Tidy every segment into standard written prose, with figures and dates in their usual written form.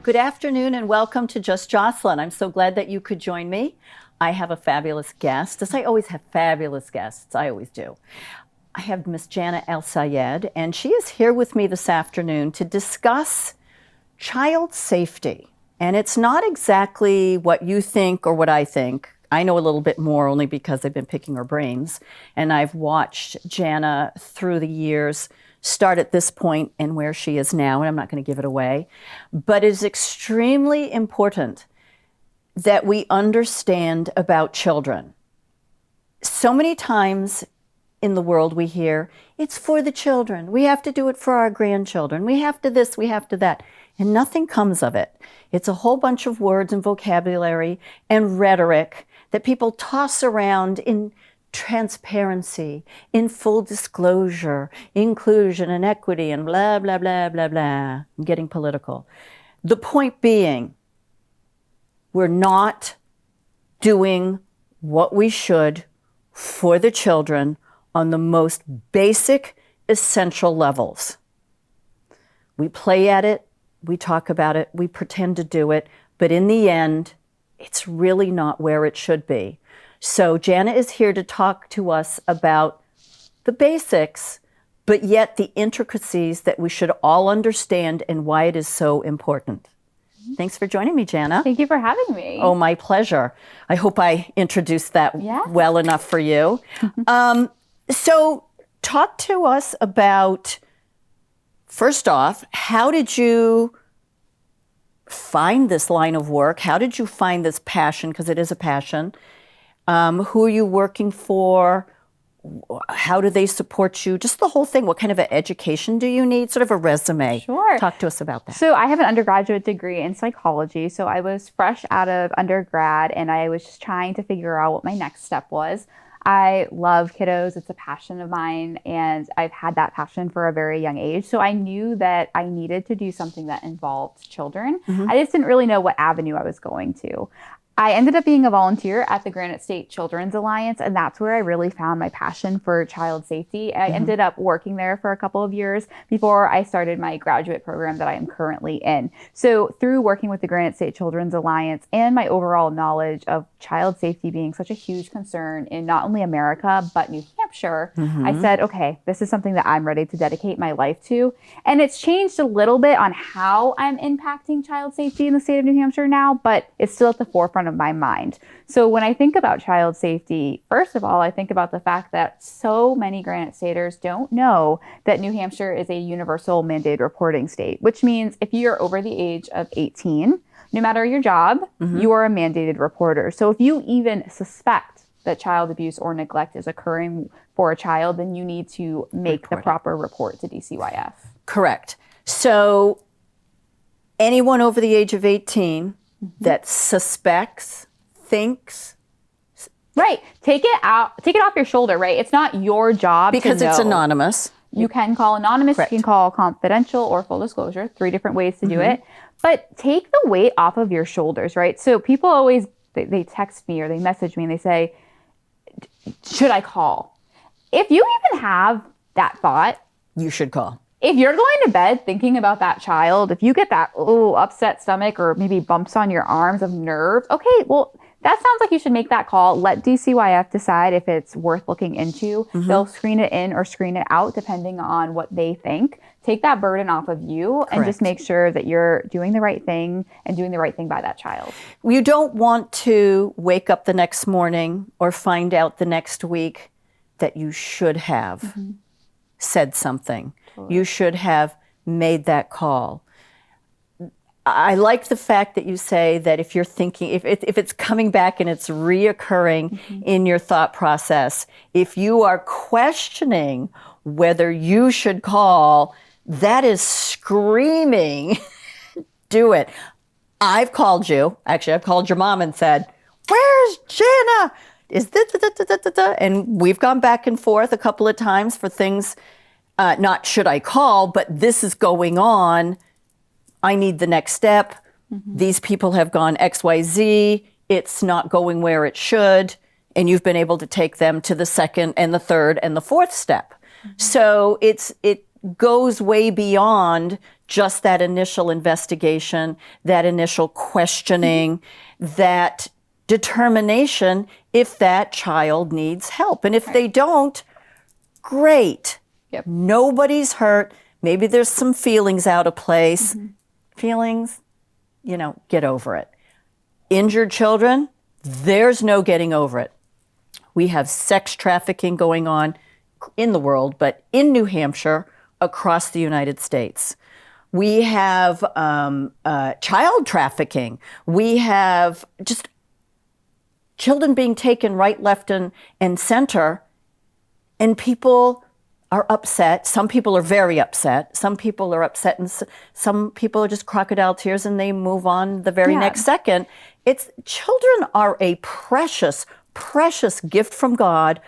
Good afternoon and welcome to Just Jocelyn. I'm so glad that you could join me. I have a fabulous guest, as I always have fabulous guests. I always do. I have Miss Jana Elsayed, and she is here with me this afternoon to discuss child safety. And it's not exactly what you think or what I think. I know a little bit more only because I've been picking her brains, and I've watched Jana through the years start at this point and where she is now, and I'm not going to give it away. But it is extremely important that we understand about children. So many times in the world we hear, it's for the children. We have to do it for our grandchildren. We have to this, we have to that. And nothing comes of it. It's a whole bunch of words and vocabulary and rhetoric that people toss around in transparency, in full disclosure, inclusion and equity and blah, blah, blah, blah, blah. I'm getting political. The point being, we're not doing what we should for the children on the most basic, essential levels. We play at it, we talk about it, we pretend to do it, but in the end, it's really not where it should be. So Jana is here to talk to us about the basics, but yet the intricacies that we should all understand and why it is so important. Thanks for joining me, Jana. Thank you for having me. Oh, my pleasure. I hope I introduced that well enough for you. So talk to us about, first off, how did you find this line of work? How did you find this passion? Because it is a passion. Who are you working for? How do they support you? Just the whole thing. What kind of an education do you need? Sort of a resume. Sure. Talk to us about that. So I have an undergraduate degree in psychology. So I was fresh out of undergrad and I was just trying to figure out what my next step was. I love kiddos. It's a passion of mine, and I've had that passion for a very young age. So I knew that I needed to do something that involved children. I just didn't really know what avenue I was going to. I ended up being a volunteer at the Granite State Children's Alliance, and that's where I really found my passion for child safety. I ended up working there for a couple of years before I started my graduate program that I am currently in. So through working with the Granite State Children's Alliance and my overall knowledge of child safety being such a huge concern in not only America, but New Hampshire, I said, okay, this is something that I'm ready to dedicate my life to. And it's changed a little bit on how I'm impacting child safety in the state of New Hampshire now, but it's still at the forefront of my mind. So when I think about child safety, first of all, I think about the fact that so many Granite Staters don't know that New Hampshire is a universal mandated reporting state, which means if you're over the age of 18, no matter your job, you are a mandated reporter. So if you even suspect that child abuse or neglect is occurring for a child, then you need to make the proper report to DCYF. Correct. So anyone over the age of 18 that suspects, thinks. Right. Take it off your shoulder, right? It's not your job because to know. It's anonymous. You can call anonymous, Correct. You can call confidential or full disclosure, 3 different ways to do it. But take the weight off of your shoulders, right? So people always, they text me or they message me and they say, should I call? If you even have that thought, you should call. If you're going to bed thinking about that child, if you get that upset stomach or maybe bumps on your arms of nerves, okay, well, that sounds like you should make that call. Let DCYF decide if it's worth looking into. They'll screen it in or screen it out depending on what they think. Take that burden off of you and just make sure that you're doing the right thing and doing the right thing by that child. You don't want to wake up the next morning or find out the next week that you should have said something. You should have made that call. I like the fact that you say that if you're thinking, if it's coming back and it's reoccurring in your thought process, if you are questioning whether you should call, that is screaming, do it. I've called you. Actually, I've called your mom and said, where's Jana? Is this, and we've gone back and forth a couple of times for things, not should I call, but this is going on. I need the next step. These people have gone XYZ. It's not going where it should. And you've been able to take them to the second and the third and the fourth step. So it goes way beyond just that initial investigation, that initial questioning, that determination if that child needs help. And if they don't, great. Yep. Nobody's hurt. Maybe there's some feelings out of place. Feelings, get over it. Injured children, there's no getting over it. We have sex trafficking going on in the world, but in New Hampshire, across the United States. We have child trafficking. We have just children being taken right, left, and center, and people are upset. Some people are very upset. Some people are upset, and some people are just crocodile tears, and they move on the very next second. Children are a precious, precious gift from God.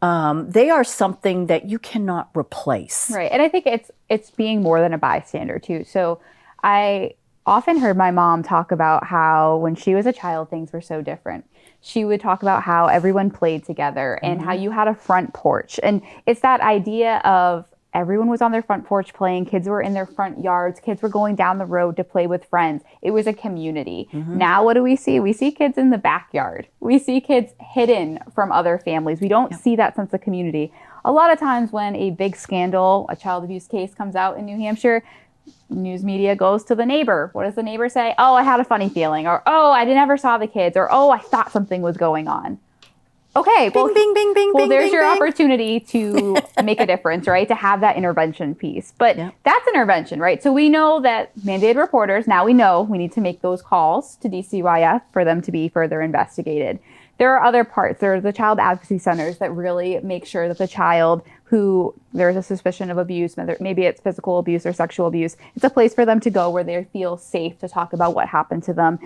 They are something that you cannot replace. Right. And I think it's being more than a bystander too. So I often heard my mom talk about how when she was a child, things were so different. She would talk about how everyone played together and how you had a front porch. And it's that idea of everyone was on their front porch playing. Kids were in their front yards. Kids were going down the road to play with friends. It was a community. Now, what do we see? We see kids in the backyard. We see kids hidden from other families. We don't see that sense of community. A lot of times when a big scandal, a child abuse case comes out in New Hampshire, news media goes to the neighbor. What does the neighbor say? Oh, I had a funny feeling. Or, oh, I never saw the kids. Or, oh, I thought something was going on. Okay, Bing, well, bing, bing, bing, well, bing, there's bing, your bing. opportunity to make a difference, right? To have that intervention piece. But that's intervention, right? So we know that mandated reporters, now we know we need to make those calls to DCYF for them to be further investigated. There are other parts. There are the child advocacy centers that really make sure that the child who there's a suspicion of abuse, maybe it's physical abuse or sexual abuse, it's a place for them to go where they feel safe to talk about what happened to them.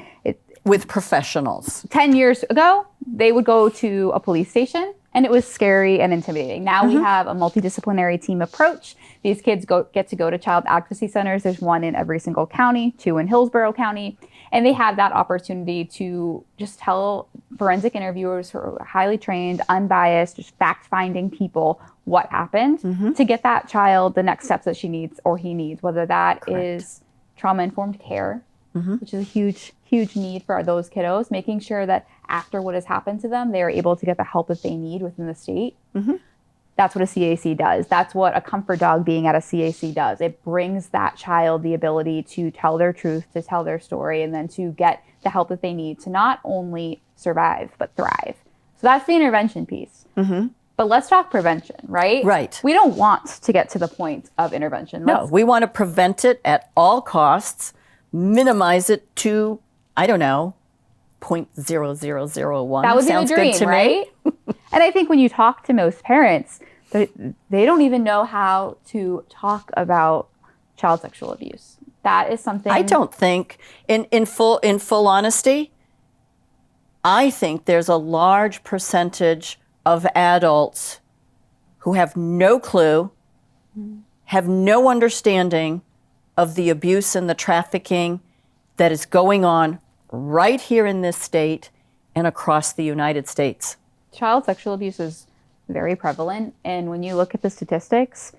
With professionals. 10 years ago, they would go to a police station and it was scary and intimidating. Now we have a multidisciplinary team approach. These kids get to go to child advocacy centers. There's one in every single county, 2 in Hillsborough County. And they have that opportunity to just tell forensic interviewers who are highly trained, unbiased, just fact-finding people what happened to get that child the next steps that she needs or he needs, whether that is trauma-informed care, which is a huge, huge need for those kiddos, making sure that after what has happened to them, they are able to get the help that they need within the state. That's what a CAC does. That's what a comfort dog being at a CAC does. It brings that child the ability to tell their truth, to tell their story, and then to get the help that they need to not only survive, but thrive. So that's the intervention piece. But let's talk prevention, right? Right. We don't want to get to the point of intervention. No, we want to prevent it at all costs, minimize it to, I don't know, 0.0001. That would Sounds be the dream, good to right? And I think when you talk to most parents, they don't even know how to talk about child sexual abuse. That is something I don't think, in full honesty, I think there's a large percentage of adults who have no clue, have no understanding of the abuse and the trafficking that is going on right here in this state and across the United States. Child sexual abuse is very prevalent. And when you look at the statistics,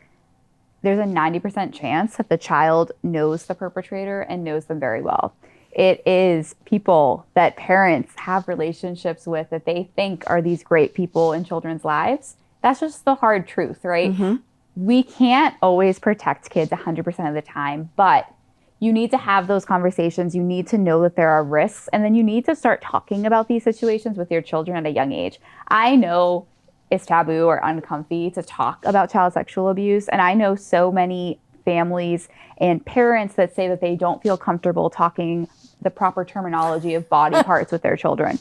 there's a 90% chance that the child knows the perpetrator and knows them very well. It is people that parents have relationships with that they think are these great people in children's lives. That's just the hard truth, right? We can't always protect kids 100% of the time, but you need to have those conversations. You need to know that there are risks, and then you need to start talking about these situations with your children at a young age. I know it's taboo or uncomfy to talk about child sexual abuse, and I know so many families and parents that say that they don't feel comfortable talking the proper terminology of body parts with their children.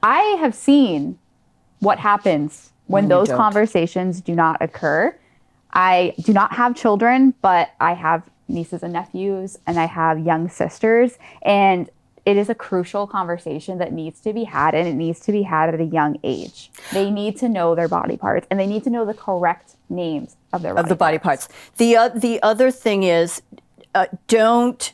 I have seen what happens when those conversations do not occur. I do not have children, but I have nieces and nephews, and I have young sisters, and it is a crucial conversation that needs to be had, and it needs to be had at a young age. They need to know their body parts, and they need to know the correct names of their body parts. The other thing is, don't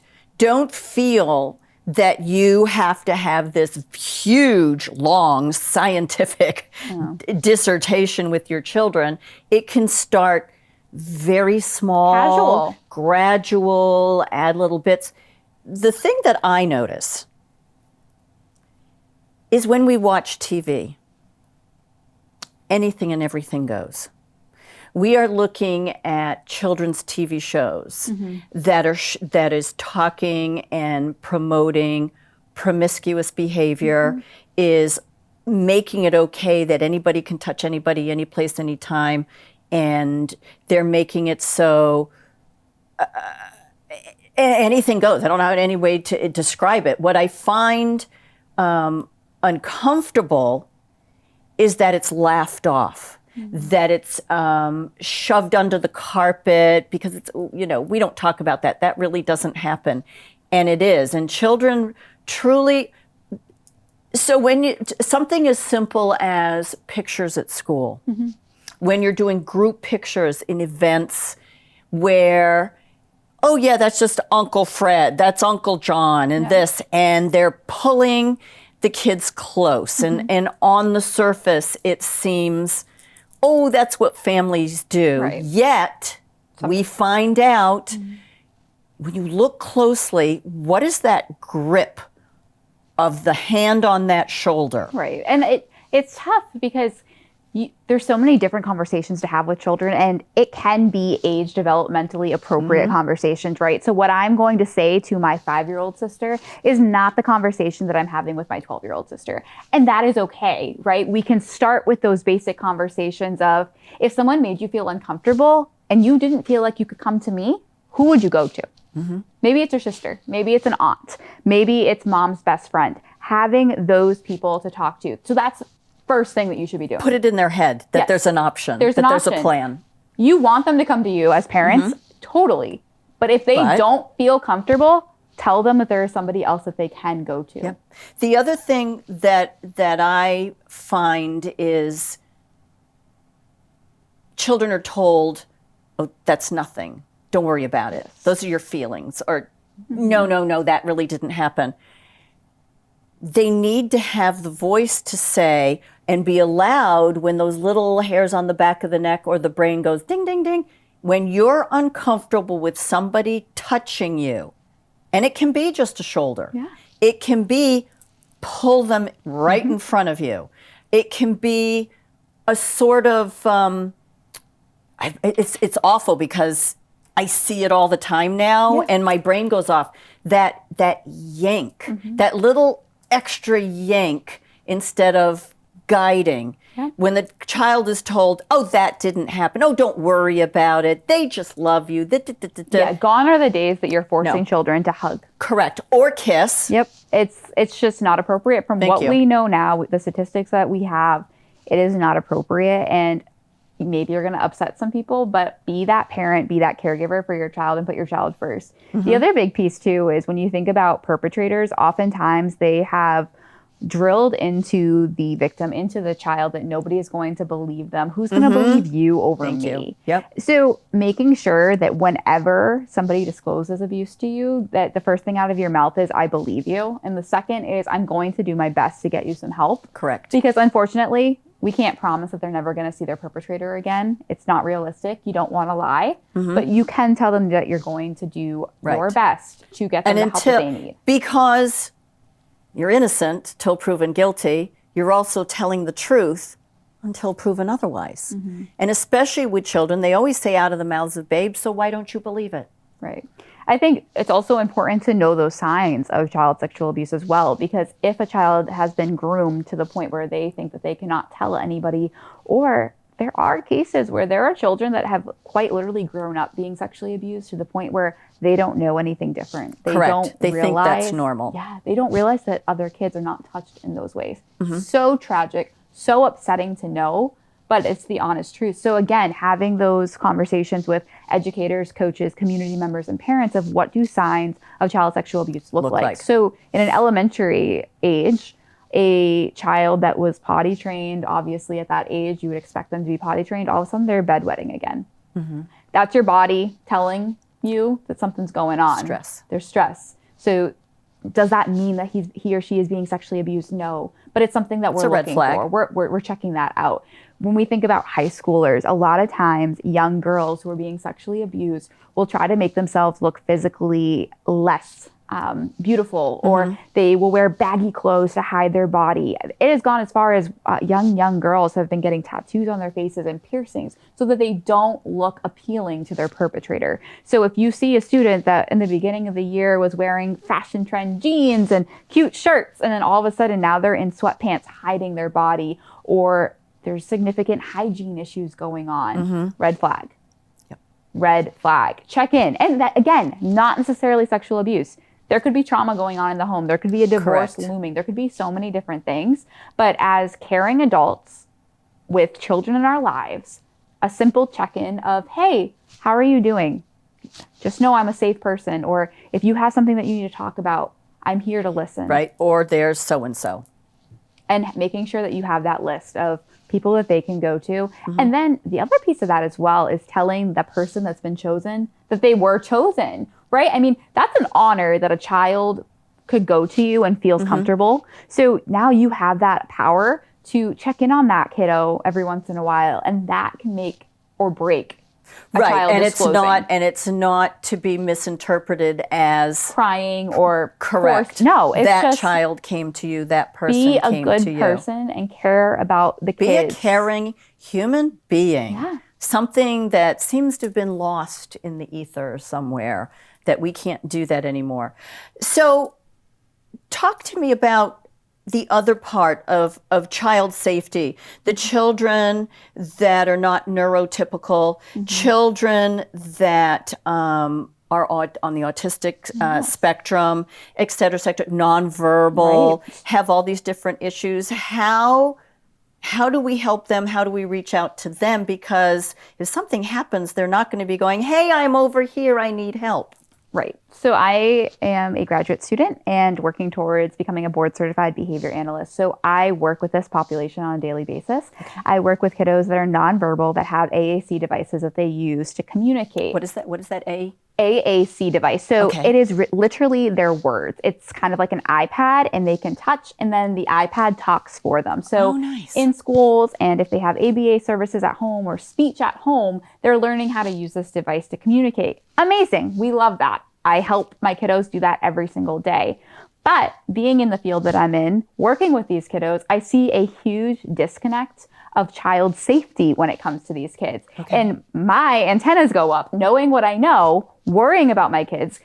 feel that you have to have this huge, long scientific dissertation with your children. It can start very small, Casual. gradual, add little bits. The thing that I notice is when we watch TV, anything and everything goes. We are looking at children's TV shows that is talking and promoting promiscuous behavior, is making it okay that anybody can touch anybody, any place, anytime, and they're making it so anything goes. I don't know any way to describe it. What I find uncomfortable is that it's laughed off, that it's shoved under the carpet, because it's, we don't talk about that. That really doesn't happen. And it is. And children truly, so when something as simple as pictures at school, when you're doing group pictures in events where, oh yeah, that's just Uncle Fred, that's Uncle John, and this, and they're pulling the kids close, and on the surface it seems, oh, that's what families do. Right. Yet we find out when you look closely, what is that grip of the hand on that shoulder? Right. And it's tough because there's so many different conversations to have with children, and it can be age developmentally appropriate conversations, right? So what I'm going to say to my 5-year-old sister is not the conversation that I'm having with my 12-year-old sister. And that is okay, right? We can start with those basic conversations of, if someone made you feel uncomfortable and you didn't feel like you could come to me, who would you go to? Maybe it's your sister. Maybe it's an aunt. Maybe it's mom's best friend. Having those people to talk to. So that's first thing that you should be doing. Put it in their head that there's an option, there's a plan. You want them to come to you as parents, totally. But if they don't feel comfortable, tell them that there is somebody else that they can go to. Yep. The other thing that I find is children are told, oh, that's nothing. Don't worry about it. Those are your feelings. Or no, that really didn't happen. They need to have the voice to say and be allowed when those little hairs on the back of the neck or the brain goes ding, ding, ding. When you're uncomfortable with somebody touching you, and it can be just a shoulder. Yeah. It can be pull them right in front of you. It can be a sort of, it's awful because I see it all the time now, and my brain goes off. That yank, that little extra yank instead of guiding. Yeah. When the child is told, oh, that didn't happen. Oh, don't worry about it. They just love you. Yeah, gone are the days that you're forcing children to hug. Correct. Or kiss. Yep. It's just not appropriate. From what we know now, the statistics that we have, it is not appropriate. And maybe you're going to upset some people, but be that parent, be that caregiver for your child and put your child first. The other big piece too is when you think about perpetrators, oftentimes they have drilled into the victim, into the child, that nobody is going to believe them. Who's going to believe you over me? Yep. So making sure that whenever somebody discloses abuse to you, that the first thing out of your mouth is, I believe you. And the second is, I'm going to do my best to get you some help. Correct. Because unfortunately, we can't promise that they're never going to see their perpetrator again. It's not realistic. You don't want to lie, but you can tell them that you're going to do your best to get them the help that they need. Because you're innocent till proven guilty, you're also telling the truth until proven otherwise. And especially with children, they always say out of the mouths of babes, so why don't you believe it? Right. I think it's also important to know those signs of child sexual abuse as well, because if a child has been groomed to the point where they think that they cannot tell anybody, or there are cases where there are children that have quite literally grown up being sexually abused to the point where they don't know anything different. They don't They think that's normal. Yeah, they don't realize that other kids are not touched in those ways. So tragic, so upsetting to know, but it's the honest truth. So again, having those conversations with educators, coaches, community members, and parents of what do signs of child sexual abuse look like. So in an elementary age, a child that was potty trained, obviously at that age, you would expect them to be potty trained. All of a sudden, they're bedwetting again. That's your body telling you that something's going on. Stress. There's stress. So does that mean that he or she is being sexually abused? No, but it's something that we're a red looking flag. for. We're checking that out. When we think about high schoolers, a lot of times young girls who are being sexually abused will try to make themselves look physically less beautiful, or they will wear baggy clothes to hide their body. It has gone as far as young girls have been getting tattoos on their faces and piercings so that they don't look appealing to their perpetrator. So if you see a student that in the beginning of the year was wearing fashion trend jeans and cute shirts, and then all of a sudden now they're in sweatpants hiding their body, or there's significant hygiene issues going on, red flag. Yep. Red flag. Check in. And that, again, not necessarily sexual abuse. There could be trauma going on in the home. There could be a divorce Correct. looming. There could be so many different things. But as caring adults with children in our lives, a simple check-in of, hey, how are you doing? Just know I'm a safe person. Or if you have something that you need to talk about, I'm here to listen. Right. Or there's so-and-so. And making sure that you have that list of people that they can go to. And then the other piece of that as well is telling the person that's been chosen that they were chosen, right? I mean, that's an honor that a child could go to you and feels comfortable. So now you have that power to check in on that kiddo every once in a while, and that can make or break a child and disclosing. it's not to be misinterpreted as Crying or correct. forced. No, it's that just child came to you, that person be a came good to you. person and care about the Be kids. a caring human being. Yeah. Something that seems to have been lost in the ether somewhere, that we can't do that anymore. So talk to me about the other part of child safety, the children that are not neurotypical, children that are on the autistic spectrum, et cetera, nonverbal, have all these different issues. How do we help them? How do we reach out to them? Because if something happens, they're not going to be going, hey, I'm over here, I need help. Right. So I am a graduate student and working towards becoming a board certified behavior analyst. So I work with this population on a daily basis. Okay. I work with kiddos that are nonverbal, that have AAC devices that they use to communicate. What is that? What is that? AAC device. So it is literally their words. It's kind of like an iPad, and they can touch, and then the iPad talks for them. So in schools, and if they have ABA services at home or speech at home, they're learning how to use this device to communicate. Amazing. We love that. I help my kiddos do that every single day. But being in the field that I'm in, working with these kiddos, I see a huge disconnect of child safety when it comes to these kids. Okay. And my antennas go up knowing what I know, worrying about my kids.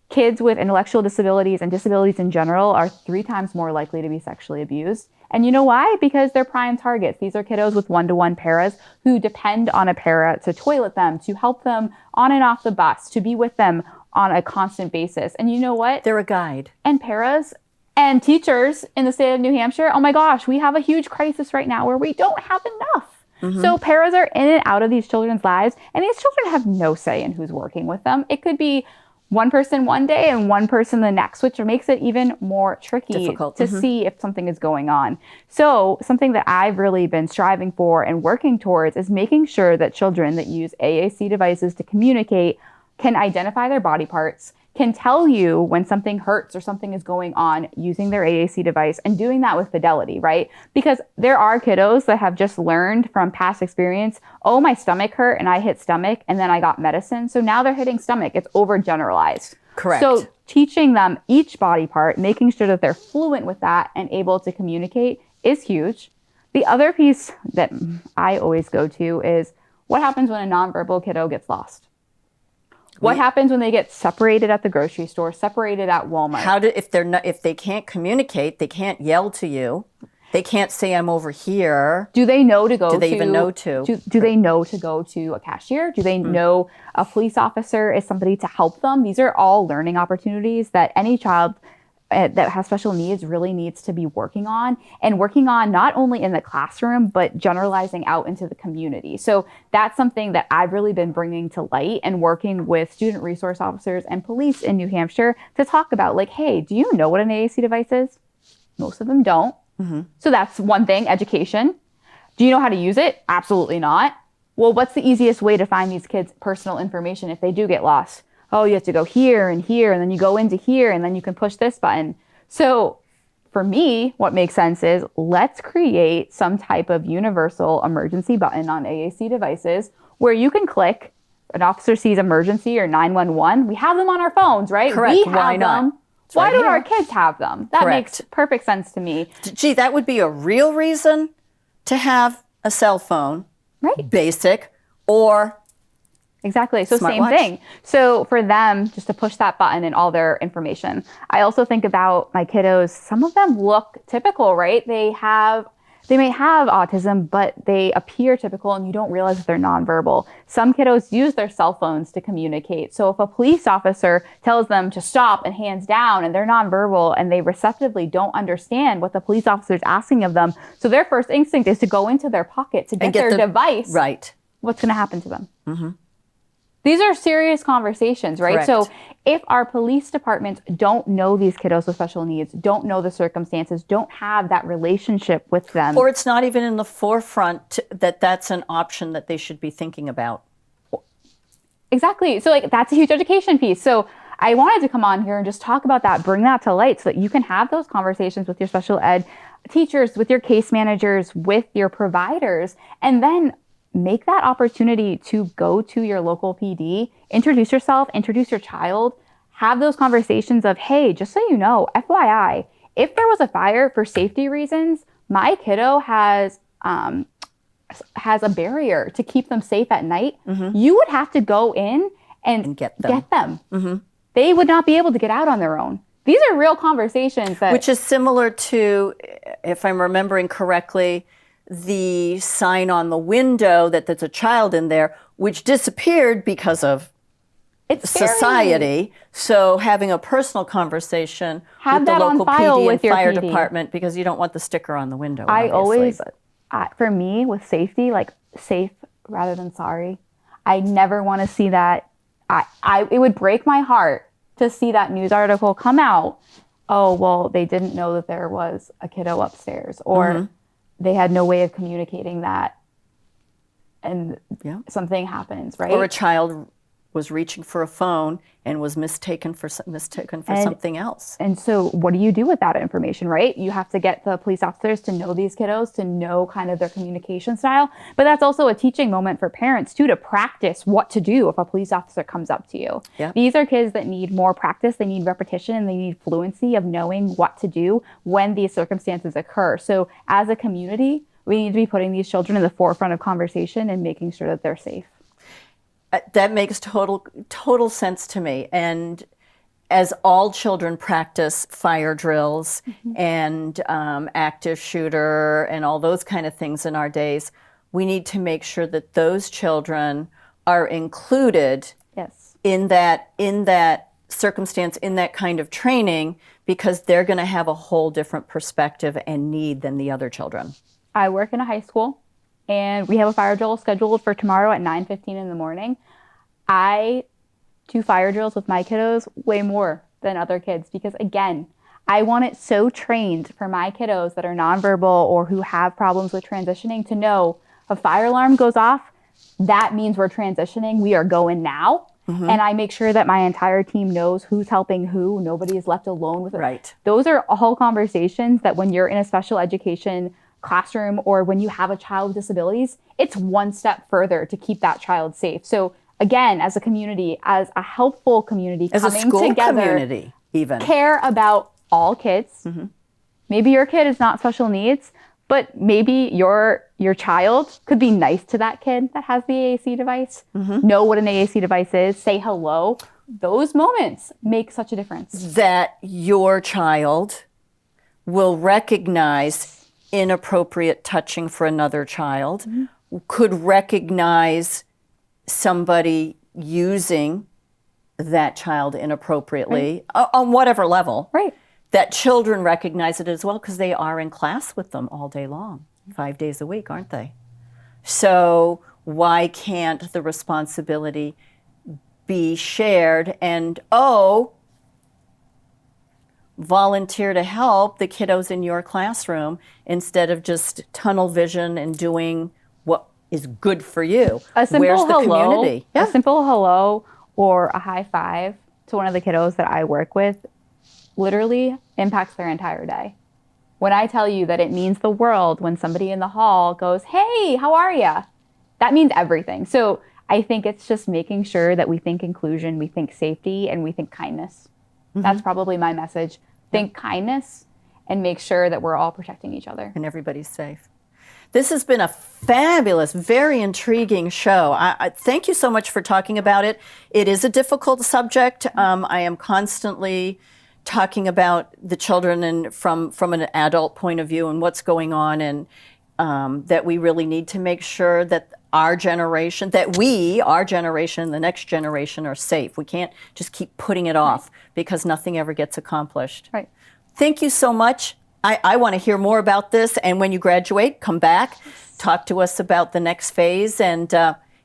Kids with intellectual disabilities and disabilities in general are 3 times more likely to be sexually abused. And you know why? Because they're prime targets. These are kiddos with one-to-one paras who depend on a para to toilet them, to help them on and off the bus, to be with them on a constant basis. And you know what? They're a guide. And paras and teachers in the state of New Hampshire, oh my gosh, we have a huge crisis right now where we don't have enough. So paras are in and out of these children's lives, and these children have no say in who's working with them. It could be one person one day and one person the next, which makes it even more tricky to see if something is going on. So something that I've really been striving for and working towards is making sure that children that use AAC devices to communicate can identify their body parts, can tell you when something hurts or something is going on using their AAC device, and doing that with fidelity, right? Because there are kiddos that have just learned from past experience, oh, my stomach hurt and I hit stomach and then I got medicine. So now they're hitting stomach. It's overgeneralized. Correct. So teaching them each body part, making sure that they're fluent with that and able to communicate is huge. The other piece that I always go to is what happens when a nonverbal kiddo gets lost? What happens when they get separated at the grocery store, separated at Walmart? If they can't communicate, they can't yell to you. They can't say I'm over here. Do they know to go to? Do they even know to? Do they know to go to a cashier? Do they know a police officer is somebody to help them? These are all learning opportunities that any child that has special needs really needs to be working on not only in the classroom, but generalizing out into the community. So that's something that I've really been bringing to light and working with student resource officers and police in New Hampshire to talk about, like, hey, do you know what an AAC device is? Most of them don't. So that's one thing, education. Do you know how to use it? Absolutely not. Well, what's the easiest way to find these kids' personal information if they do get lost? oh, you have to go here, and then you go into here, and then you can push this button. So for me, what makes sense is let's create some type of universal emergency button on AAC devices where you can click, an officer sees emergency or 911. We have them on our phones, right? Correct. We have Why not? them. It's Why right don't here. our kids have them? That Correct. makes perfect sense to me. Gee, that would be a real reason to have a cell phone, Right. basic, or Exactly. So same Smartwatch. thing. So for them, just to push that button and all their information. I also think about my kiddos. Some of them look typical, right? They may have autism, but they appear typical and you don't realize that they're nonverbal. Some kiddos use their cell phones to communicate. So if a police officer tells them to stop and hands down and they're nonverbal and they receptively don't understand what the police officer is asking of them, so their first instinct is to go into their pocket to get their device. Right. What's going to happen to them? Mm-hmm. These are serious conversations, right? Correct. So if our police departments don't know these kiddos with special needs, don't know the circumstances, don't have that relationship with them. Or it's not even in the forefront that that's an option that they should be thinking about. Exactly. So like that's a huge education piece. So I wanted to come on here and just talk about that, bring that to light so that you can have those conversations with your special ed teachers, with your case managers, with your providers, and then make that opportunity to go to your local PD, introduce yourself, introduce your child, have those conversations of, hey, just so you know, FYI, if there was a fire for safety reasons, my kiddo has a barrier to keep them safe at night. Mm-hmm. You would have to go in and get them. Mm-hmm. They would not be able to get out on their own. These are real conversations Which is similar to, if I'm remembering correctly, the sign on the window that there's a child in there, which disappeared because of society. So having a personal conversation with the local PD and fire department, because you don't want the sticker on the window. I always, for me, with safety, like safe rather than sorry. I never want to see that. It would break my heart to see that news article come out. Oh, well, they didn't know that there was a kiddo upstairs, or they had no way of communicating that, and something happens, right? Or a child was reaching for a phone and was mistaken for something else. And so what do you do with that information, right? You have to get the police officers to know these kiddos, to know kind of their communication style. But that's also a teaching moment for parents too, to practice what to do if a police officer comes up to you. Yep. These are kids that need more practice, they need repetition, and they need fluency of knowing what to do when these circumstances occur. So as a community, we need to be putting these children in the forefront of conversation and making sure that they're safe. That makes total sense to me. And as all children practice fire drills and active shooter and all those kind of things in our days, we need to make sure that those children are included in that circumstance, in that kind of training, because they're going to have a whole different perspective and need than the other children. I work in a high school, and we have a fire drill scheduled for tomorrow at 9:15 in the morning. I do fire drills with my kiddos way more than other kids because, again, I want it so trained for my kiddos that are nonverbal or who have problems with transitioning to know a fire alarm goes off, that means we're transitioning. We are going now. Mm-hmm. And I make sure that my entire team knows who's helping who. Nobody is left alone with it. Right. Those are all conversations that when you're in a special education classroom or when you have a child with disabilities, it's one step further to keep that child safe. So again, as a community, as a helpful community, as coming a school together, community, even care about all kids. Mm-hmm. Maybe your kid is not special needs, but maybe your child could be nice to that kid that has the AAC device, know what an AAC device is, say hello. Those moments make such a difference. That your child will recognize inappropriate touching for another child, could recognize somebody using that child inappropriately on whatever level. Right. That children recognize it as well because they are in class with them all day long, 5 days a week, aren't they? So why can't the responsibility be shared and, volunteer to help the kiddos in your classroom instead of just tunnel vision and doing what is good for you? A simple Where's the hello, community? A simple hello or a high five to one of the kiddos that I work with literally impacts their entire day. When I tell you that it means the world when somebody in the hall goes, "Hey, how are ya?" That means everything. So I think it's just making sure that we think inclusion, we think safety, and we think kindness. That's probably my message. Think kindness and make sure that we're all protecting each other. And everybody's safe. This has been a fabulous, very intriguing show. I thank you so much for talking about it. It is a difficult subject. I am constantly talking about the children and from an adult point of view and what's going on, and that we really need to make sure that our generation, the next generation are safe. We can't just keep putting it off because nothing ever gets accomplished. Right. Thank you so much. I want to hear more about this, and when you graduate, come back, talk to us about the next phase, and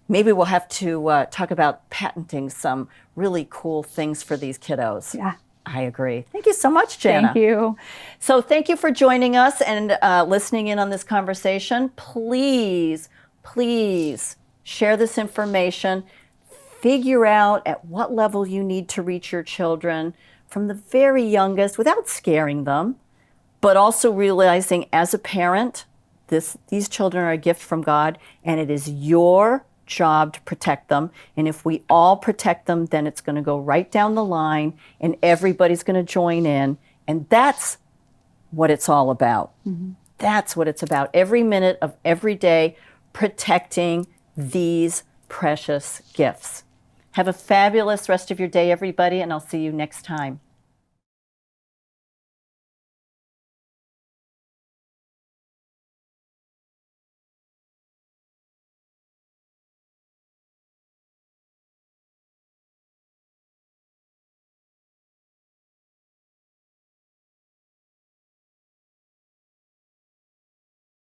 maybe we'll have to talk about patenting some really cool things for these kiddos. Yeah. I agree. Thank you so much, Jana. Thank you. So thank you for joining us and listening in on this conversation. Please, please share this information. Figure out at what level you need to reach your children from the very youngest without scaring them, but also realizing as a parent, these children are a gift from God, and it is your job to protect them. And if we all protect them, then it's going to go right down the line, and everybody's going to join in. And that's what it's all about. That's what it's about. Every minute of every day, protecting these precious gifts. Have a fabulous rest of your day, everybody, and I'll see you next time.